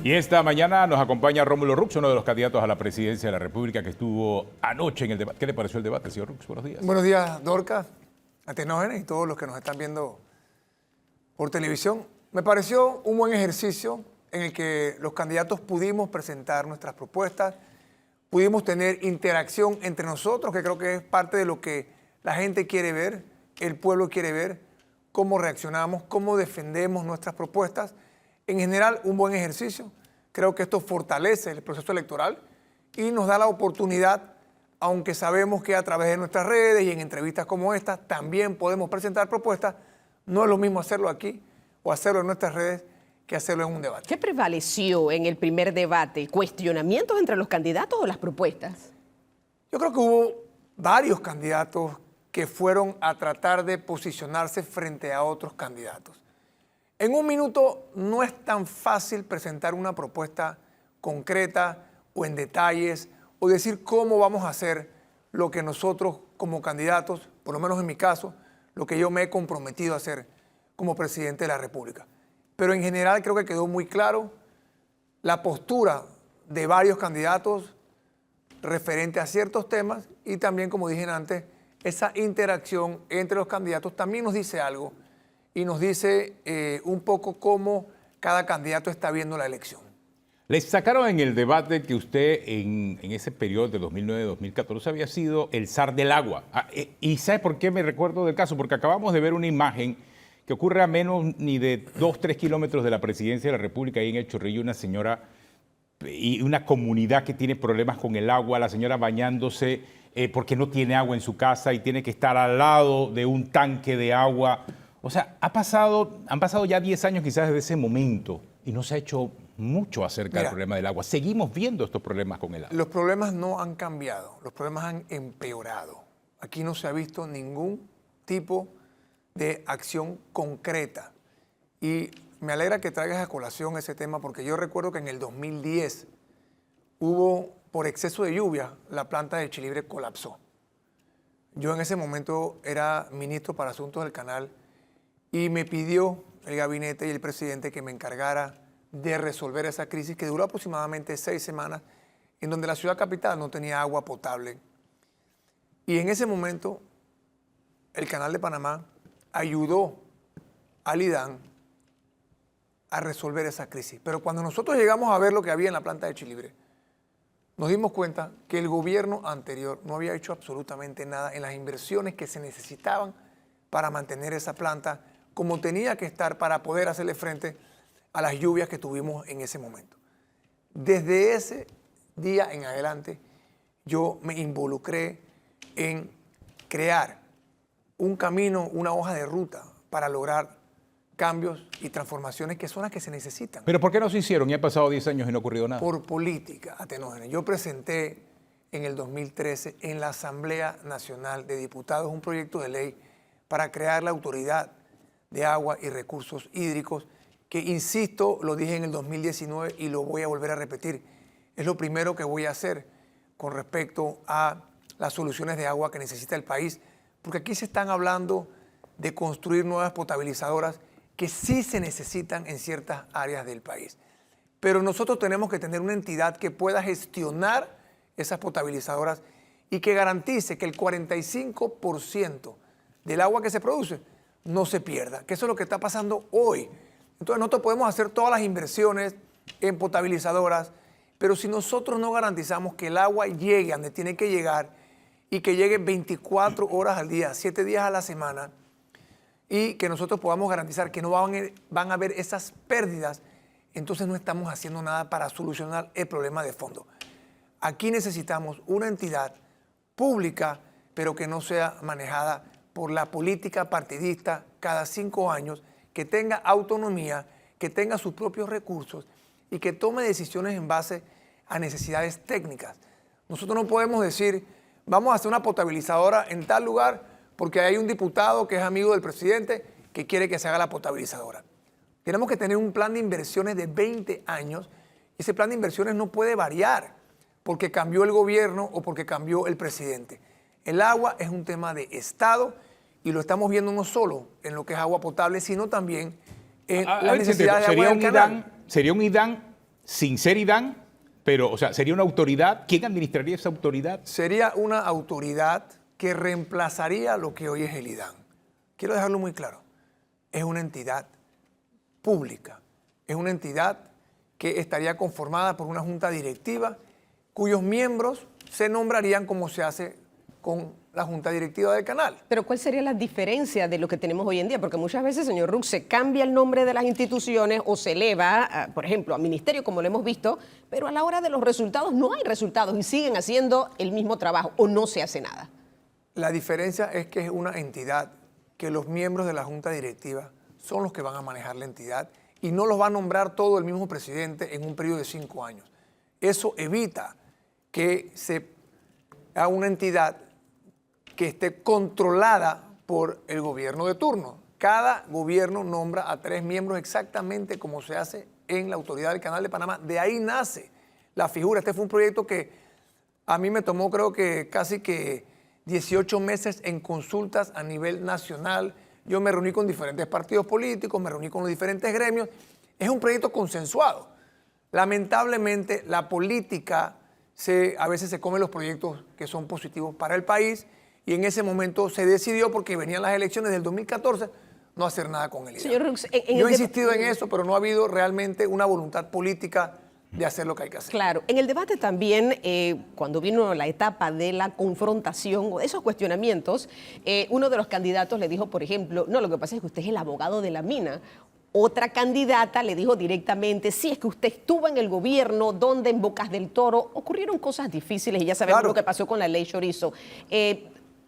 Y esta mañana nos acompaña Rómulo Rux, uno de los candidatos a la presidencia de la República que estuvo anoche en el debate. ¿Qué le pareció el debate, señor Rux? Buenos días. Buenos días, Dorcas, Atenógenes y todos los que nos están viendo por televisión. Me pareció un buen ejercicio en el que los candidatos pudimos presentar nuestras propuestas, pudimos tener interacción entre nosotros, que creo que es parte de lo que la gente quiere ver, el pueblo quiere ver, cómo reaccionamos, cómo defendemos nuestras propuestas. En general, un buen ejercicio. Creo que esto fortalece el proceso electoral y nos da la oportunidad, aunque sabemos que a través de nuestras redes y en entrevistas como esta también podemos presentar propuestas, no es lo mismo hacerlo aquí o hacerlo en nuestras redes que hacerlo en un debate. ¿Qué prevaleció en el primer debate? ¿Cuestionamientos entre los candidatos o las propuestas? Yo creo que hubo varios candidatos que fueron a tratar de posicionarse frente a otros candidatos. En un minuto no es tan fácil presentar una propuesta concreta o en detalles o decir cómo vamos a hacer lo que nosotros como candidatos, por lo menos en mi caso, lo que yo me he comprometido a hacer como presidente de la República. Pero en general creo que quedó muy claro la postura de varios candidatos referente a ciertos temas y también, como dije antes, esa interacción entre los candidatos también nos dice algo y nos dice un poco cómo cada candidato está viendo la elección. Les sacaron en el debate que usted en ese periodo de 2009-2014 había sido el zar del agua. ¿Y sabe por qué me recuerdo del caso? Porque acabamos de ver una imagen que ocurre a menos ni de 2-3 kilómetros de la presidencia de la República, ahí en el Chorrillo, una señora y una comunidad que tiene problemas con el agua, la señora bañándose porque no tiene agua en su casa y tiene que estar al lado de un tanque de agua. O sea, han pasado ya 10 años quizás desde ese momento y no se ha hecho mucho acerca del problema del agua. Seguimos viendo estos problemas con el agua. Los problemas no han cambiado, los problemas han empeorado. Aquí no se ha visto ningún tipo de acción concreta. Y me alegra que traigas a colación ese tema porque yo recuerdo que en el 2010 hubo, por exceso de lluvia, la planta de Chilibre colapsó. Yo en ese momento era ministro para Asuntos del Canal y me pidió el gabinete y el presidente que me encargara de resolver esa crisis que duró aproximadamente 6 semanas, en donde la ciudad capital no tenía agua potable. Y en ese momento, el Canal de Panamá ayudó al IDAN a resolver esa crisis. Pero cuando nosotros llegamos a ver lo que había en la planta de Chilibre, nos dimos cuenta que el gobierno anterior no había hecho absolutamente nada en las inversiones que se necesitaban para mantener esa planta como tenía que estar para poder hacerle frente a las lluvias que tuvimos en ese momento. Desde ese día en adelante, yo me involucré en crear un camino, una hoja de ruta para lograr cambios y transformaciones que son las que se necesitan. ¿Pero por qué no se hicieron? Ya han pasado 10 años y no ha ocurrido nada. Por política, Atenógenes. Yo presenté en el 2013 en la Asamblea Nacional de Diputados un proyecto de ley para crear la Autoridad de Agua y Recursos Hídricos, que, insisto, lo dije en el 2019 y lo voy a volver a repetir. Es lo primero que voy a hacer con respecto a las soluciones de agua que necesita el país, porque aquí se están hablando de construir nuevas potabilizadoras que sí se necesitan en ciertas áreas del país. Pero nosotros tenemos que tener una entidad que pueda gestionar esas potabilizadoras y que garantice que el 45% del agua que se produce no se pierda, que eso es lo que está pasando hoy. Entonces nosotros podemos hacer todas las inversiones en potabilizadoras, pero si nosotros no garantizamos que el agua llegue a donde tiene que llegar y que llegue 24 horas al día, 7 días a la semana, y que nosotros podamos garantizar que no van a haber esas pérdidas, entonces no estamos haciendo nada para solucionar el problema de fondo. Aquí necesitamos una entidad pública, pero que no sea manejada por la política partidista cada 5 años, que tenga autonomía, que tenga sus propios recursos y que tome decisiones en base a necesidades técnicas. Nosotros no podemos decir, vamos a hacer una potabilizadora en tal lugar porque hay un diputado que es amigo del presidente que quiere que se haga la potabilizadora. Tenemos que tener un plan de inversiones de 20 años y ese plan de inversiones no puede variar porque cambió el gobierno o porque cambió el presidente. El agua es un tema de Estado y lo estamos viendo no solo en lo que es agua potable, sino también en la necesidad de agua del canal. ¿Sería un IDAN sin ser IDAN, pero, o sea, sería una autoridad. ¿Quién administraría esa autoridad? Sería una autoridad que reemplazaría lo que hoy es el IDAN. Quiero dejarlo muy claro. Es una entidad pública. Es una entidad que estaría conformada por una junta directiva cuyos miembros se nombrarían como se hace con la junta directiva del canal. Pero ¿cuál sería la diferencia de lo que tenemos hoy en día? Porque muchas veces, señor Rux, se cambia el nombre de las instituciones o se eleva, por ejemplo, a ministerio, como lo hemos visto, pero a la hora de los resultados no hay resultados y siguen haciendo el mismo trabajo o no se hace nada. La diferencia es que es una entidad que los miembros de la junta directiva son los que van a manejar la entidad y no los va a nombrar todo el mismo presidente en un periodo de 5 años. Eso evita que se haga una entidad que esté controlada por el gobierno de turno. Cada gobierno nombra a 3 miembros exactamente como se hace en la Autoridad del Canal de Panamá. De ahí nace la figura. Este fue un proyecto que a mí me tomó, creo que casi que 18 meses en consultas a nivel nacional. Yo me reuní con diferentes partidos políticos, me reuní con los diferentes gremios. Es un proyecto consensuado. Lamentablemente, la política a veces se come los proyectos que son positivos para el país y en ese momento se decidió, porque venían las elecciones del 2014, no hacer nada con el IDAN. Señor Rux, Yo he insistido en eso, pero no ha habido realmente una voluntad política de hacer lo que hay que hacer. Claro, en el debate también, cuando vino la etapa de la confrontación o de esos cuestionamientos, uno de los candidatos le dijo, por ejemplo, no, lo que pasa es que usted es el abogado de la mina. Otra candidata le dijo directamente, sí, es que usted estuvo en el gobierno, donde en Bocas del Toro ocurrieron cosas difíciles y ya sabemos Claro. lo que pasó con la ley Chorizo.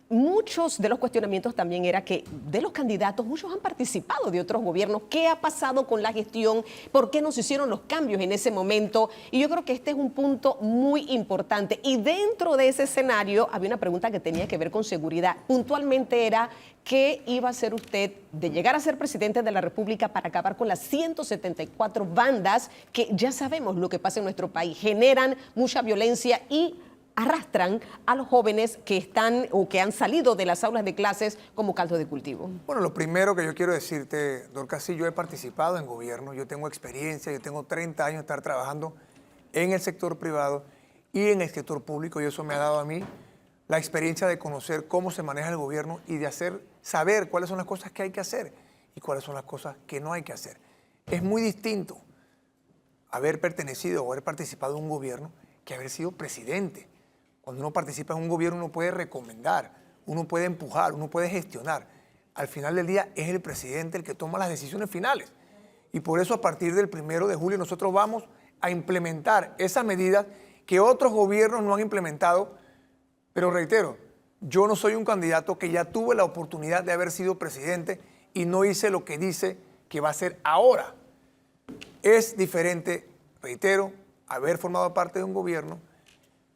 Muchos de los cuestionamientos también era que de los candidatos, muchos han participado de otros gobiernos. ¿Qué ha pasado con la gestión? ¿Por qué no se hicieron los cambios en ese momento? Y yo creo que este es un punto muy importante. Y dentro de ese escenario había una pregunta que tenía que ver con seguridad. Puntualmente era, ¿qué iba a hacer usted de llegar a ser presidente de la República para acabar con las 174 bandas que ya sabemos lo que pasa en nuestro país? Generan mucha violencia y arrastran a los jóvenes que están o que han salido de las aulas de clases como caldo de cultivo. Bueno, lo primero que yo quiero decirte, Dorcas, sí, yo he participado en gobierno, yo tengo experiencia, yo tengo 30 años de estar trabajando en el sector privado y en el sector público, y eso me ha dado a mí la experiencia de conocer cómo se maneja el gobierno y de saber cuáles son las cosas que hay que hacer y cuáles son las cosas que no hay que hacer. Es muy distinto haber pertenecido o haber participado en un gobierno que haber sido presidente. Cuando uno participa en un gobierno, uno puede recomendar, uno puede empujar, uno puede gestionar. Al final del día es el presidente el que toma las decisiones finales. Y por eso a partir del 1 de julio nosotros vamos a implementar esas medidas que otros gobiernos no han implementado. Pero reitero, yo no soy un candidato que ya tuve la oportunidad de haber sido presidente y no hice lo que dice que va a hacer ahora. Es diferente, reitero, haber formado parte de un gobierno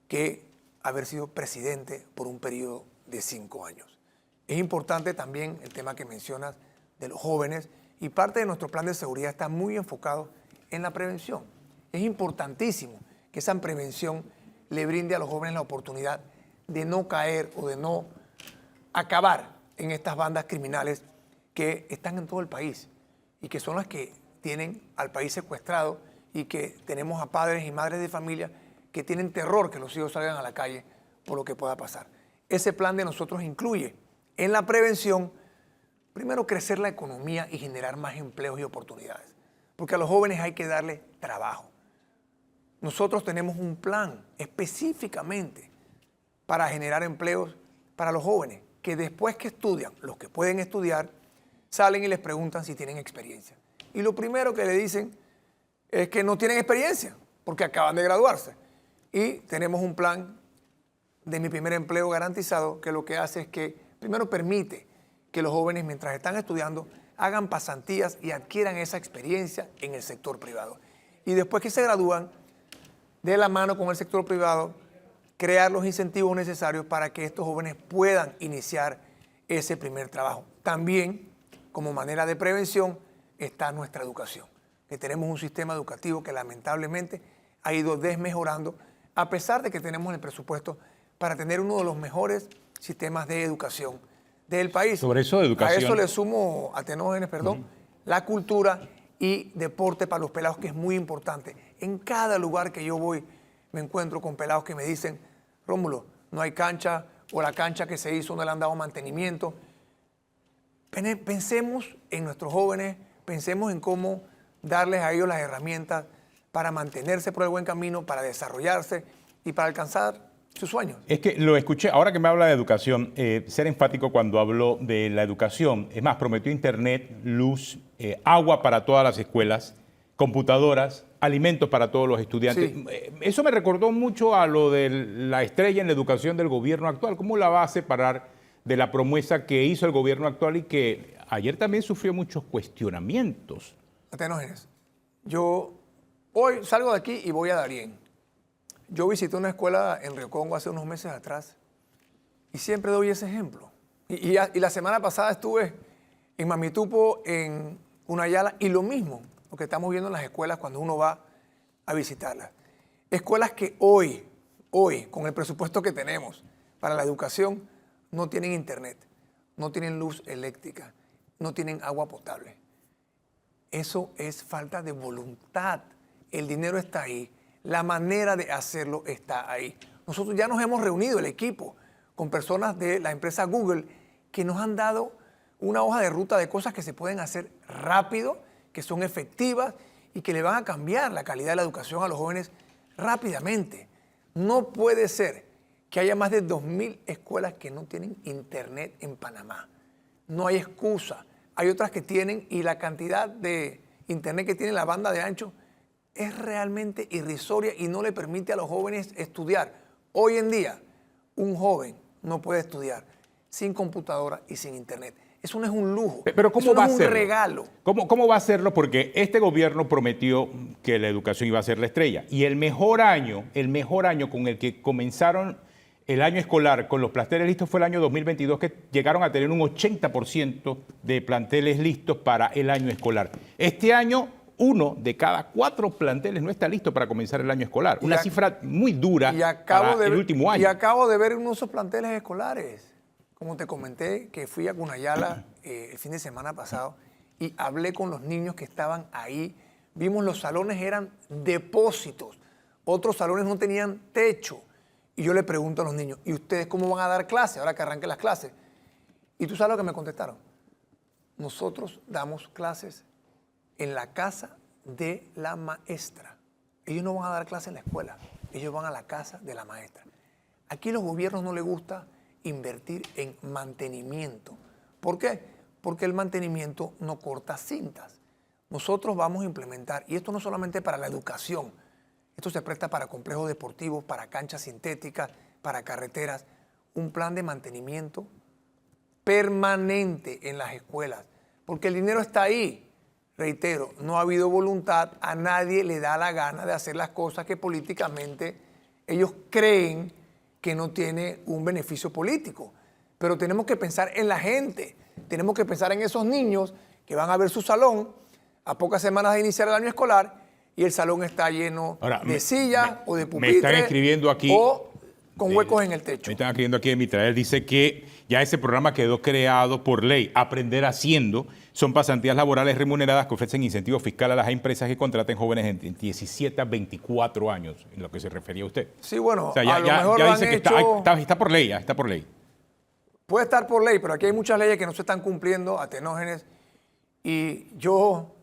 que haber sido presidente por un periodo de 5 años. Es importante también el tema que mencionas de los jóvenes y parte de nuestro plan de seguridad está muy enfocado en la prevención. Es importantísimo que esa prevención le brinde a los jóvenes la oportunidad de no caer o de no acabar en estas bandas criminales que están en todo el país y que son las que tienen al país secuestrado y que tenemos a padres y madres de familia que tienen terror que los hijos salgan a la calle por lo que pueda pasar. Ese plan de nosotros incluye en la prevención, primero, crecer la economía y generar más empleos y oportunidades, porque a los jóvenes hay que darles trabajo. Nosotros tenemos un plan específicamente para generar empleos para los jóvenes, que después que estudian, los que pueden estudiar, salen y les preguntan si tienen experiencia. Y lo primero que le dicen es que no tienen experiencia, porque acaban de graduarse. Y tenemos un plan de Mi Primer Empleo Garantizado que lo que hace es que primero permite que los jóvenes mientras están estudiando hagan pasantías y adquieran esa experiencia en el sector privado. Y después que se gradúan, de la mano con el sector privado, crear los incentivos necesarios para que estos jóvenes puedan iniciar ese primer trabajo. También, como manera de prevención, está nuestra educación, que tenemos un sistema educativo que lamentablemente ha ido desmejorando, a pesar de que tenemos el presupuesto para tener uno de los mejores sistemas de educación del país. Sobre eso de educación. A eso le sumo, la cultura y deporte para los pelados, que es muy importante. En cada lugar que yo voy me encuentro con pelados que me dicen, Rómulo, no hay cancha, o la cancha que se hizo no le han dado mantenimiento. Pensemos en nuestros jóvenes, pensemos en cómo darles a ellos las herramientas para mantenerse por el buen camino, para desarrollarse y para alcanzar sus sueños. Es que lo escuché, ahora que me habla de educación, ser enfático cuando habló de la educación. Es más, prometió internet, luz, agua para todas las escuelas, computadoras, alimentos para todos los estudiantes. Sí. Eso me recordó mucho a lo de la estrella en la educación del gobierno actual. ¿Cómo la va a separar de la promesa que hizo el gobierno actual y que ayer también sufrió muchos cuestionamientos? Atenógenes, yo hoy salgo de aquí y voy a Darién. Yo visité una escuela en Río Congo hace unos meses atrás y siempre doy ese ejemplo. Y la semana pasada estuve en Mamitupo, en Cunayala, y lo mismo, lo que estamos viendo en las escuelas cuando uno va a visitarlas. Escuelas que hoy, con el presupuesto que tenemos para la educación, no tienen internet, no tienen luz eléctrica, no tienen agua potable. Eso es falta de voluntad. El dinero está ahí, la manera de hacerlo está ahí. Nosotros ya nos hemos reunido, el equipo, con personas de la empresa Google que nos han dado una hoja de ruta de cosas que se pueden hacer rápido, que son efectivas y que le van a cambiar la calidad de la educación a los jóvenes rápidamente. No puede ser que haya más de 2.000 escuelas que no tienen internet en Panamá. No hay excusa. Hay otras que tienen y la cantidad de internet que tiene la banda de ancho es realmente irrisoria y no le permite a los jóvenes estudiar. Hoy en día, un joven no puede estudiar sin computadora y sin internet. Eso no es un lujo. Pero ¿cómo eso va no a es ser? Un regalo. ¿Cómo va a hacerlo? Porque este gobierno prometió que la educación iba a ser la estrella. Y el mejor año con el que comenzaron el año escolar con los planteles listos fue el año 2022, que llegaron a tener un 80% de planteles listos para el año escolar. Este año, 1 de cada 4 planteles no está listo para comenzar el año escolar. Una cifra muy dura para el último año. Y acabo de ver uno de esos planteles escolares. Como te comenté, que fui a Cunayala el fin de semana pasado y hablé con los niños que estaban ahí. Vimos los salones eran depósitos. Otros salones no tenían techo. Y yo le pregunto a los niños, ¿y ustedes cómo van a dar clases ahora que arranquen las clases? Y tú sabes lo que me contestaron. Nosotros damos clases en la casa de la maestra. Ellos no van a dar clases en la escuela, ellos van a la casa de la maestra. Aquí a los gobiernos no les gusta invertir en mantenimiento. ¿Por qué? Porque el mantenimiento no corta cintas. Nosotros vamos a implementar, y esto no solamente para la educación, esto se presta para complejos deportivos, para canchas sintéticas, para carreteras, un plan de mantenimiento permanente en las escuelas, porque el dinero está ahí. Reitero, no ha habido voluntad, a nadie le da la gana de hacer las cosas que políticamente ellos creen que no tiene un beneficio político. Pero tenemos que pensar en la gente, tenemos que pensar en esos niños que van a ver su salón a pocas semanas de iniciar el año escolar y el salón está lleno de sillas o de pupitres. Me están escribiendo aquí. O con huecos en el techo. Me están escribiendo aquí en Mitrael, dice que ya ese programa quedó creado por ley. Aprender haciendo son pasantías laborales remuneradas que ofrecen incentivos fiscales a las empresas que contraten jóvenes entre 17 a 24 años, en lo que se refería usted. Sí, bueno, o sea, ya, a lo mejor lo dice han que hecho... está por ley, ya está por ley. Puede estar por ley, pero aquí hay muchas leyes que no se están cumpliendo, Atenógenes, y yo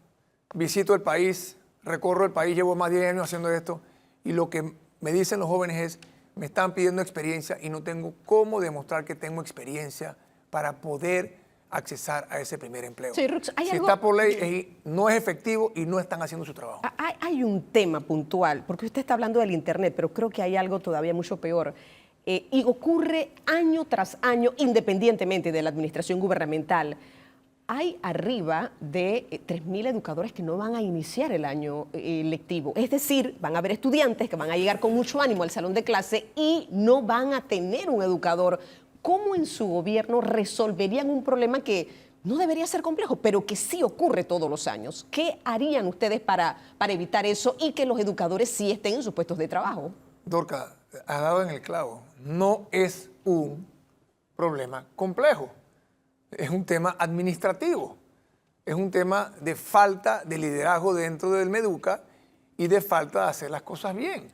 visito el país, recorro el país, llevo más de 10 años haciendo esto, y lo que me dicen los jóvenes es, me están pidiendo experiencia y no tengo cómo demostrar que tengo experiencia para poder accesar a ese primer empleo. Sí, Rux, si está por ley, no es efectivo y no están haciendo su trabajo. Hay un tema puntual, porque usted está hablando del Internet, pero creo que hay algo todavía mucho peor. Y ocurre año tras año, independientemente de la administración gubernamental. Hay arriba de 3.000 educadores que no van a iniciar el año lectivo. Es decir, van a haber estudiantes que van a llegar con mucho ánimo al salón de clase y no van a tener un educador. ¿Cómo en su gobierno resolverían un problema que no debería ser complejo, pero que sí ocurre todos los años? ¿Qué harían ustedes para evitar eso y que los educadores sí estén en sus puestos de trabajo? Dorca, ha dado en el clavo. No es un problema complejo. Es un tema administrativo, es un tema de falta de liderazgo dentro del Meduca y de falta de hacer las cosas bien.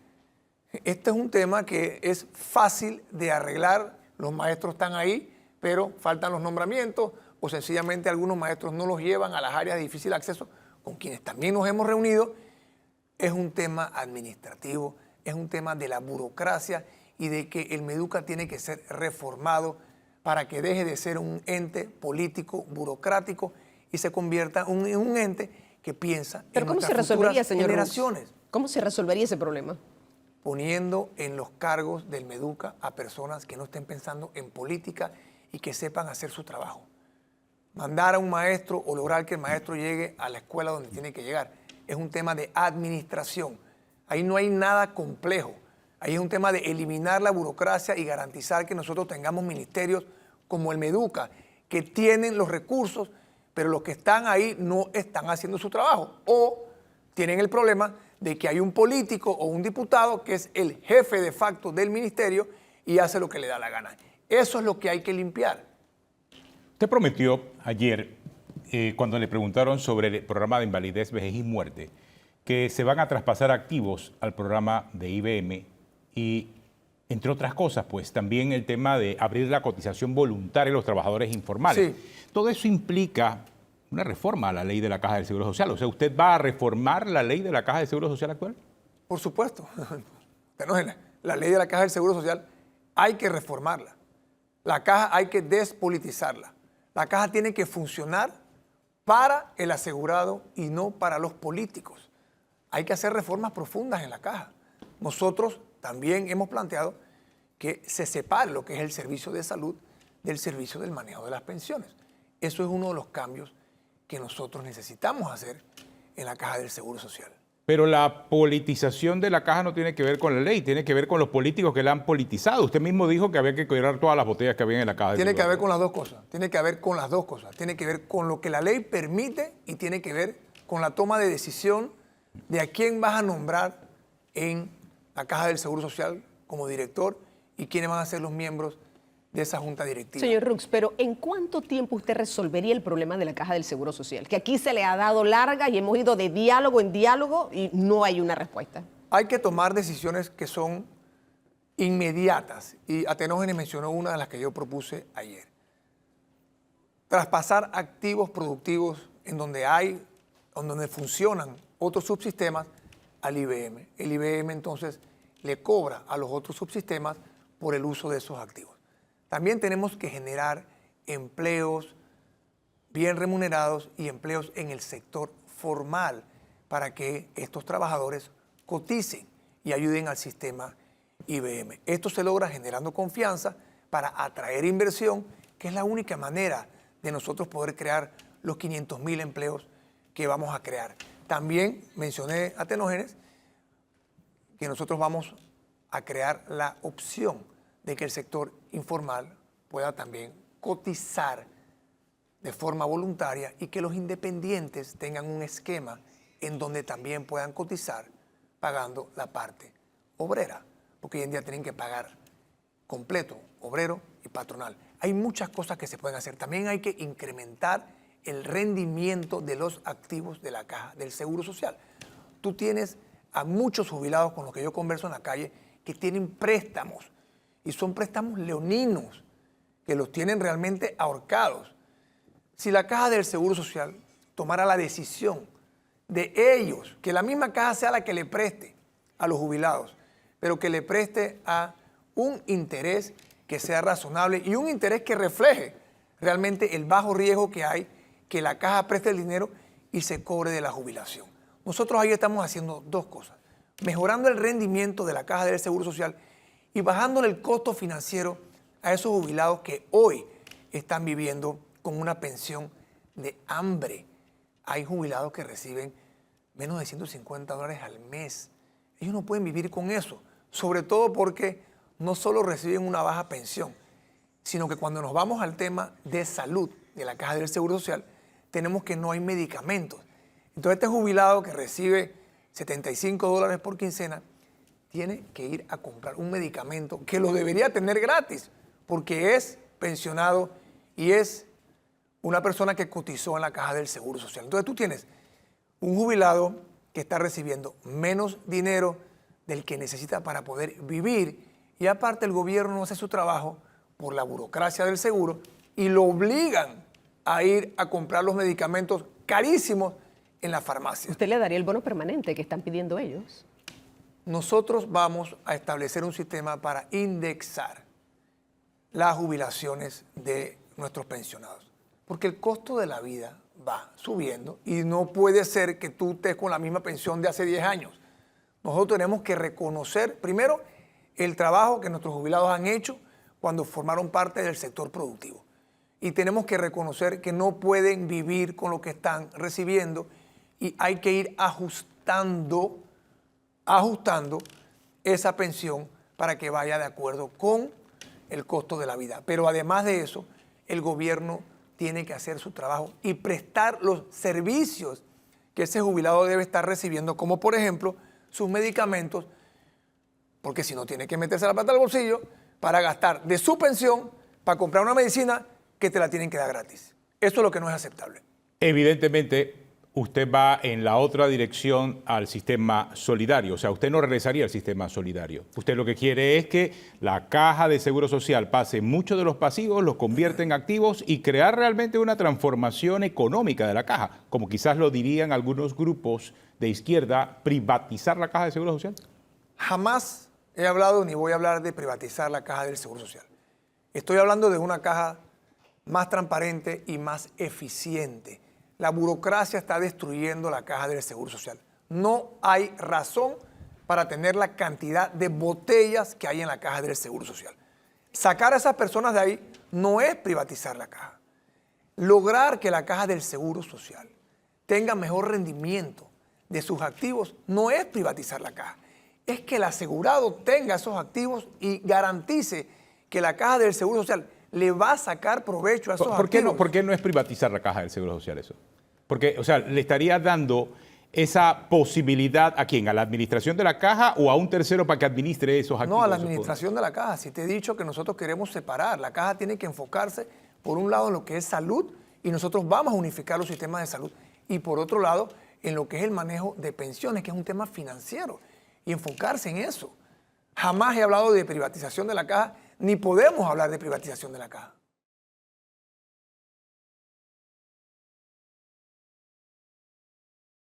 Este es un tema que es fácil de arreglar, los maestros están ahí, pero faltan los nombramientos o sencillamente algunos maestros no los llevan a las áreas de difícil acceso, con quienes también nos hemos reunido. Es un tema administrativo, es un tema de la burocracia y de que el Meduca tiene que ser reformado para que deje de ser un ente político, burocrático y se convierta en un ente que piensa ¿Pero en cómo se nuestras resolvería, futuras señor Rux? generaciones. ¿Cómo se resolvería ese problema? Poniendo en los cargos del Meduca a personas que no estén pensando en política y que sepan hacer su trabajo. Mandar a un maestro o lograr que el maestro llegue a la escuela donde tiene que llegar es un tema de administración. Ahí no hay nada complejo. Ahí es un tema de eliminar la burocracia y garantizar que nosotros tengamos ministerios como el Meduca, que tienen los recursos, pero los que están ahí no están haciendo su trabajo. O tienen el problema de que hay un político o un diputado que es el jefe de facto del ministerio y hace lo que le da la gana. Eso es lo que hay que limpiar. Usted prometió ayer, cuando le preguntaron sobre el programa de invalidez, vejez y muerte, que se van a traspasar activos al programa de IBM y, entre otras cosas, pues también el tema de abrir la cotización voluntaria a los trabajadores informales. Sí. Todo eso implica una reforma a la ley de la Caja del Seguro Social. O sea, ¿usted va a reformar la ley de la Caja del Seguro Social actual? Por supuesto. La ley de la Caja del Seguro Social hay que reformarla. La Caja hay que despolitizarla. La Caja tiene que funcionar para el asegurado y no para los políticos. Hay que hacer reformas profundas en la Caja. Nosotros también hemos planteado que se separe lo que es el servicio de salud del servicio del manejo de las pensiones. Eso es uno de los cambios que nosotros necesitamos hacer en la Caja del Seguro Social. Pero la politización de la Caja no tiene que ver con la ley, tiene que ver con los políticos que la han politizado. Usted mismo dijo que había que cuidar todas las botellas que había en la Caja del Seguro. Tiene que ver con las dos cosas, tiene que ver con las dos cosas. Tiene que ver con lo que la ley permite y tiene que ver con la toma de decisión de a quién vas a nombrar en la Caja del Seguro Social como director y quiénes van a ser los miembros de esa junta directiva. Señor Rux, pero ¿en cuánto tiempo usted resolvería el problema de la Caja del Seguro Social? Que aquí se le ha dado larga y hemos ido de diálogo en diálogo y no hay una respuesta. Hay que tomar decisiones que son inmediatas y Atenógenes mencionó una de las que yo propuse ayer. Traspasar activos productivos en donde funcionan otros subsistemas al IBM. El IBM entonces le cobra a los otros subsistemas por el uso de esos activos. También tenemos que generar empleos bien remunerados y empleos en el sector formal para que estos trabajadores coticen y ayuden al sistema IBM. Esto se logra generando confianza para atraer inversión, que es la única manera de nosotros poder crear los 500.000 empleos que vamos a crear. También mencioné a Atenógenes que nosotros vamos a crear la opción de que el sector informal pueda también cotizar de forma voluntaria y que los independientes tengan un esquema en donde también puedan cotizar pagando la parte obrera, porque hoy en día tienen que pagar completo, obrero y patronal. Hay muchas cosas que se pueden hacer. También hay que incrementar el rendimiento de los activos de la Caja del Seguro Social. Tú tienes a muchos jubilados con los que yo converso en la calle que tienen préstamos y son préstamos leoninos que los tienen realmente ahorcados. Si la Caja del Seguro Social tomara la decisión de ellos, que la misma caja sea la que le preste a los jubilados, pero que le preste a un interés que sea razonable y un interés que refleje realmente el bajo riesgo que hay, que la caja preste el dinero y se cobre de la jubilación. Nosotros ahí estamos haciendo dos cosas, mejorando el rendimiento de la Caja del Seguro Social y bajándole el costo financiero a esos jubilados que hoy están viviendo con una pensión de hambre. Hay jubilados que reciben menos de $150 al mes. Ellos no pueden vivir con eso, sobre todo porque no solo reciben una baja pensión, sino que cuando nos vamos al tema de salud de la Caja del Seguro Social, tenemos que no hay medicamentos. Entonces este jubilado que recibe $75 por quincena tiene que ir a comprar un medicamento que lo debería tener gratis porque es pensionado y es una persona que cotizó en la Caja del Seguro Social. Entonces tú tienes un jubilado que está recibiendo menos dinero del que necesita para poder vivir, y aparte el gobierno no hace su trabajo por la burocracia del seguro y lo obligan a ir a comprar los medicamentos carísimos en la farmacia. ¿Usted le daría el bono permanente que están pidiendo ellos? Nosotros vamos a establecer un sistema para indexar las jubilaciones de nuestros pensionados, porque el costo de la vida va subiendo y no puede ser que tú estés con la misma pensión de hace 10 años. Nosotros tenemos que reconocer primero el trabajo que nuestros jubilados han hecho cuando formaron parte del sector productivo, y tenemos que reconocer que no pueden vivir con lo que están recibiendo y hay que ir ajustando esa pensión para que vaya de acuerdo con el costo de la vida. Pero además de eso, el gobierno tiene que hacer su trabajo y prestar los servicios que ese jubilado debe estar recibiendo, como por ejemplo sus medicamentos, porque si no tiene que meterse la plata al bolsillo para gastar de su pensión para comprar una medicina que te la tienen que dar gratis. Eso es lo que no es aceptable. Evidentemente, usted va en la otra dirección al sistema solidario. O sea, usted no regresaría al sistema solidario. Usted lo que quiere es que la Caja de Seguro Social pase muchos de los pasivos, los convierta en activos y crear realmente una transformación económica de la Caja, como quizás lo dirían algunos grupos de izquierda, privatizar la Caja de Seguro Social. Jamás he hablado ni voy a hablar de privatizar la Caja del Seguro Social. Estoy hablando de una caja más transparente y más eficiente. La burocracia está destruyendo la Caja del Seguro Social. No hay razón para tener la cantidad de botellas que hay en la Caja del Seguro Social. Sacar a esas personas de ahí no es privatizar la caja. Lograr que la Caja del Seguro Social tenga mejor rendimiento de sus activos no es privatizar la caja. Es que el asegurado tenga esos activos y garantice que la Caja del Seguro Social le va a sacar provecho a esos activos. ¿Por qué no es privatizar la Caja del Seguro Social eso? Porque, o sea, le estaría dando esa posibilidad ¿a quién? ¿A la administración de la Caja o a un tercero para que administre esos activos? No, a la administración de la Caja. Si te he dicho que nosotros queremos separar, la Caja tiene que enfocarse por un lado en lo que es salud y nosotros vamos a unificar los sistemas de salud, y por otro lado en lo que es el manejo de pensiones, que es un tema financiero, y enfocarse en eso. Jamás he hablado de privatización de la Caja, ni podemos hablar de privatización de la Caja.